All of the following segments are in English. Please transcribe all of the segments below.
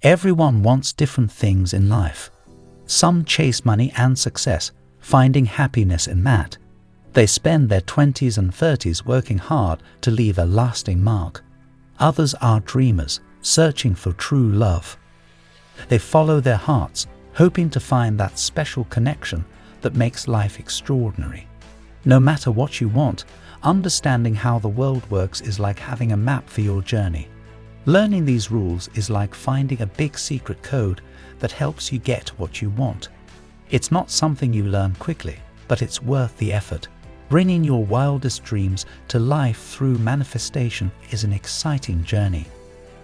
Everyone wants different things in life. Some chase money and success, finding happiness in that. They spend their 20s and 30s working hard to leave a lasting mark. Others are dreamers, searching for true love. They follow their hearts, hoping to find that special connection that makes life extraordinary. No matter what you want, understanding how the world works is like having a map for your journey. Learning these rules is like finding a big secret code that helps you get what you want. It's not something you learn quickly, but it's worth the effort. Bringing your wildest dreams to life through manifestation is an exciting journey.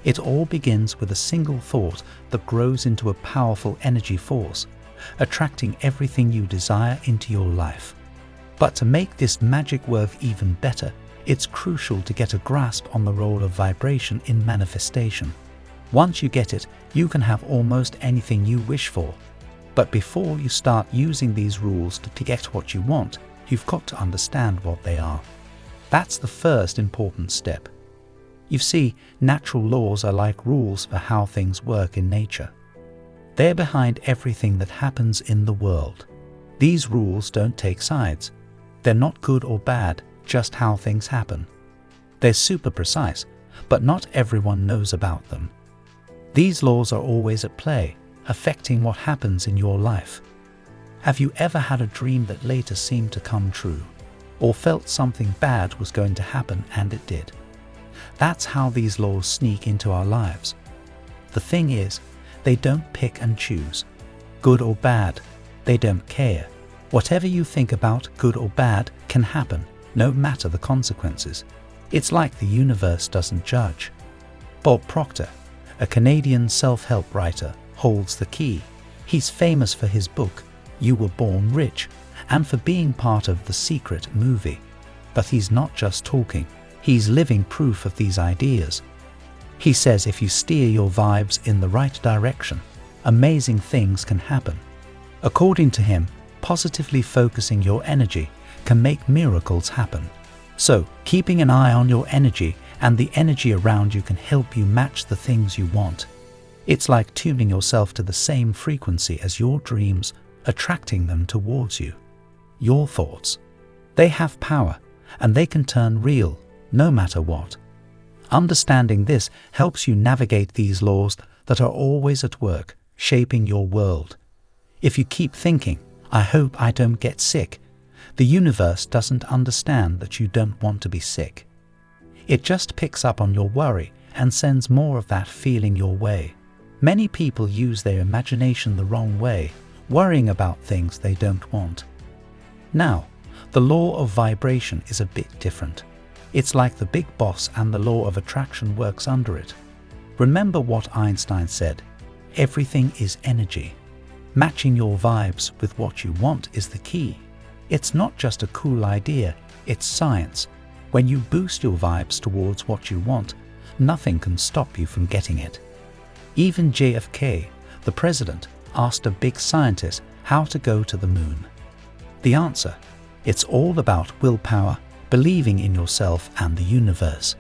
It all begins with a single thought that grows into a powerful energy force, attracting everything you desire into your life. But to make this magic work even better, it's crucial to get a grasp on the role of vibration in manifestation. Once you get it, you can have almost anything you wish for. But before you start using these rules to get what you want, you've got to understand what they are. That's the first important step. You see, natural laws are like rules for how things work in nature. They're behind everything that happens in the world. These rules don't take sides. They're not good or bad, just how things happen. They're super precise, but not everyone knows about them. These laws are always at play, affecting what happens in your life. Have you ever had a dream that later seemed to come true, or felt something bad was going to happen and it did? That's how these laws sneak into our lives. The thing is, they don't pick and choose. Good or bad, they don't care. Whatever you think about, good or bad, can happen, no matter the consequences. It's like the universe doesn't judge. Bob Proctor, a Canadian self-help writer, holds the key. He's famous for his book, You Were Born Rich, and for being part of The Secret movie. But he's not just talking, he's living proof of these ideas. He says if you steer your vibes in the right direction, amazing things can happen. According to him, positively focusing your energy can make miracles happen. So, keeping an eye on your energy and the energy around you can help you match the things you want. It's like tuning yourself to the same frequency as your dreams, attracting them towards you. Your thoughts. They have power, and they can turn real, no matter what. Understanding this helps you navigate these laws that are always at work, shaping your world. If you keep thinking, I hope I don't get sick, the universe doesn't understand that you don't want to be sick. It just picks up on your worry and sends more of that feeling your way. Many people use their imagination the wrong way, worrying about things they don't want. Now, the law of vibration is a bit different. It's like the big boss and the law of attraction works under it. Remember what Einstein said, everything is energy. Matching your vibes with what you want is the key. It's not just a cool idea, it's science. When you boost your vibes towards what you want, nothing can stop you from getting it. Even JFK, the president, asked a big scientist how to go to the moon. The answer, it's all about willpower, believing in yourself and the universe.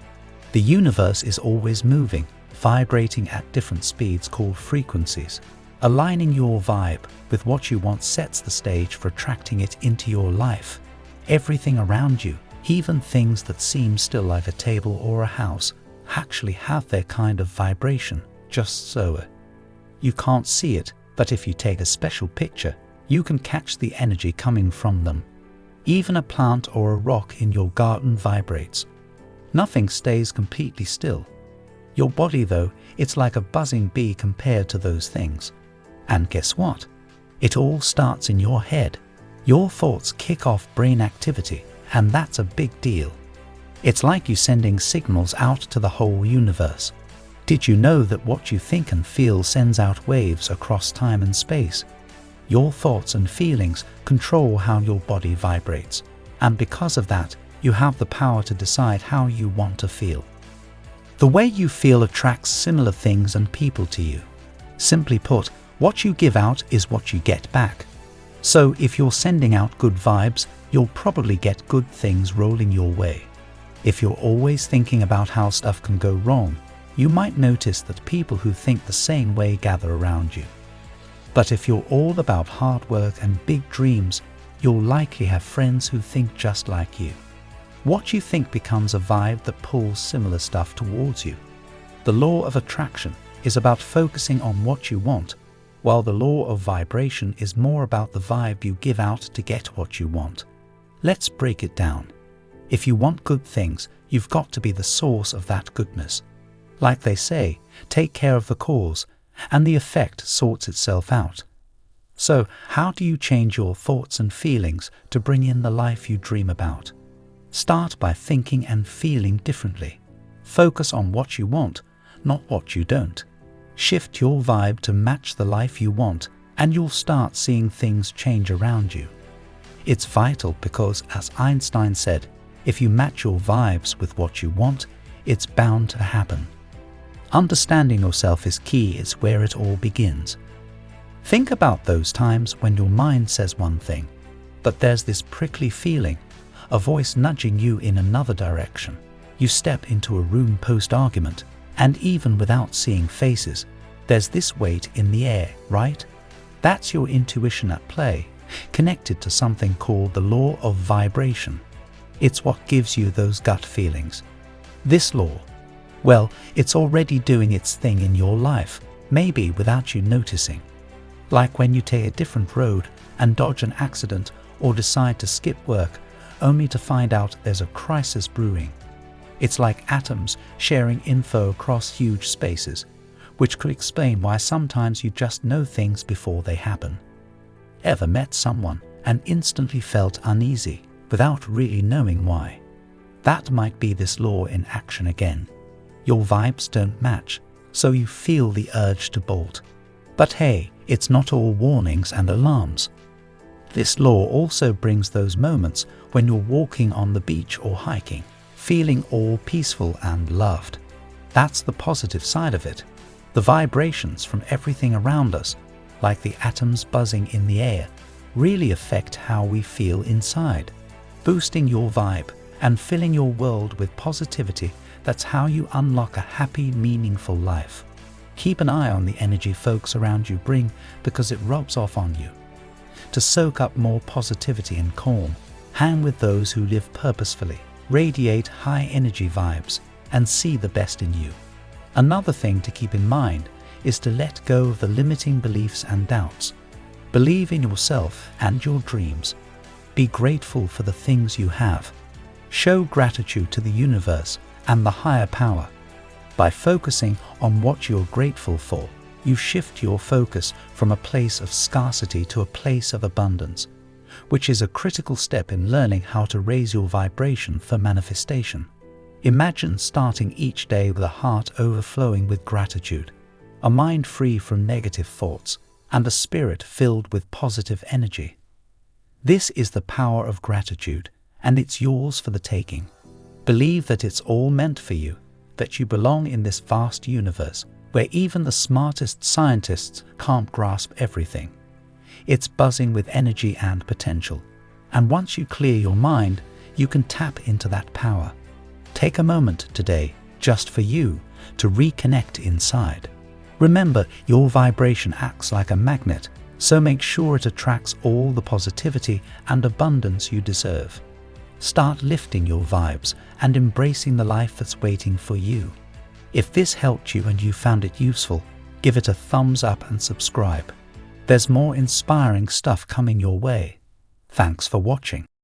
The universe is always moving, vibrating at different speeds called frequencies. Aligning your vibe with what you want sets the stage for attracting it into your life. Everything around you, even things that seem still like a table or a house, actually have their kind of vibration, just so. You can't see it, but if you take a special picture, you can catch the energy coming from them. Even a plant or a rock in your garden vibrates. Nothing stays completely still. Your body, though, it's like a buzzing bee compared to those things. And guess what? It all starts in your head. Your thoughts kick off brain activity, and that's a big deal. It's like you sending signals out to the whole universe. Did you know that what you think and feel sends out waves across time and space? Your thoughts and feelings control how your body vibrates, and because of that, you have the power to decide how you want to feel. The way you feel attracts similar things and people to you. Simply put, what you give out is what you get back. So if you're sending out good vibes, you'll probably get good things rolling your way. If you're always thinking about how stuff can go wrong, You might notice that people who think the same way gather around you. But if you're all about hard work and big dreams, you'll likely have friends who think just like you. What you think becomes a vibe that pulls similar stuff towards you. The law of attraction is about focusing on what you want, while the law of vibration is more about the vibe you give out to get what you want. Let's break it down. If you want good things, you've got to be the source of that goodness. Like they say, take care of the cause, and the effect sorts itself out. So, how do you change your thoughts and feelings to bring in the life you dream about? Start by thinking and feeling differently. Focus on what you want, not what you don't. Shift your vibe to match the life you want, and you'll start seeing things change around you. It's vital because, as Einstein said, if you match your vibes with what you want, it's bound to happen. Understanding yourself is key, is where it all begins. Think about those times when your mind says one thing, but there's this prickly feeling, a voice nudging you in another direction. You step into a room post-argument, and even without seeing faces, there's this weight in the air, right? That's your intuition at play, connected to something called the law of vibration. It's what gives you those gut feelings. This law, well, it's already doing its thing in your life, maybe without you noticing. Like when you take a different road and dodge an accident or decide to skip work, only to find out there's a crisis brewing. It's like atoms sharing info across huge spaces, which could explain why sometimes you just know things before they happen. Ever met someone and instantly felt uneasy without really knowing why? That might be this law in action again. Your vibes don't match, so you feel the urge to bolt. But hey, it's not all warnings and alarms. This law also brings those moments when you're walking on the beach or hiking, feeling all peaceful and loved. That's the positive side of it. The vibrations from everything around us, like the atoms buzzing in the air, really affect how we feel inside. Boosting your vibe and filling your world with positivity, that's how you unlock a happy, meaningful life. Keep an eye on the energy folks around you bring, because it rubs off on you. To soak up more positivity and calm, hang with those who live purposefully, radiate high energy vibes, and see the best in you. Another thing to keep in mind is to let go of the limiting beliefs and doubts. Believe in yourself and your dreams. Be grateful for the things you have. Show gratitude to the universe and the higher power. By focusing on what you're grateful for, you shift your focus from a place of scarcity to a place of abundance, which is a critical step in learning how to raise your vibration for manifestation. Imagine starting each day with a heart overflowing with gratitude, a mind free from negative thoughts, and a spirit filled with positive energy. This is the power of gratitude, and it's yours for the taking. Believe that it's all meant for you, that you belong in this vast universe where even the smartest scientists can't grasp everything. It's buzzing with energy and potential, and once you clear your mind, you can tap into that power. Take a moment today, just for you, to reconnect inside. Remember, your vibration acts like a magnet, so make sure it attracts all the positivity and abundance you deserve. Start lifting your vibes and embracing the life that's waiting for you. If this helped you and you found it useful, give it a thumbs up and subscribe. There's more inspiring stuff coming your way. Thanks for watching.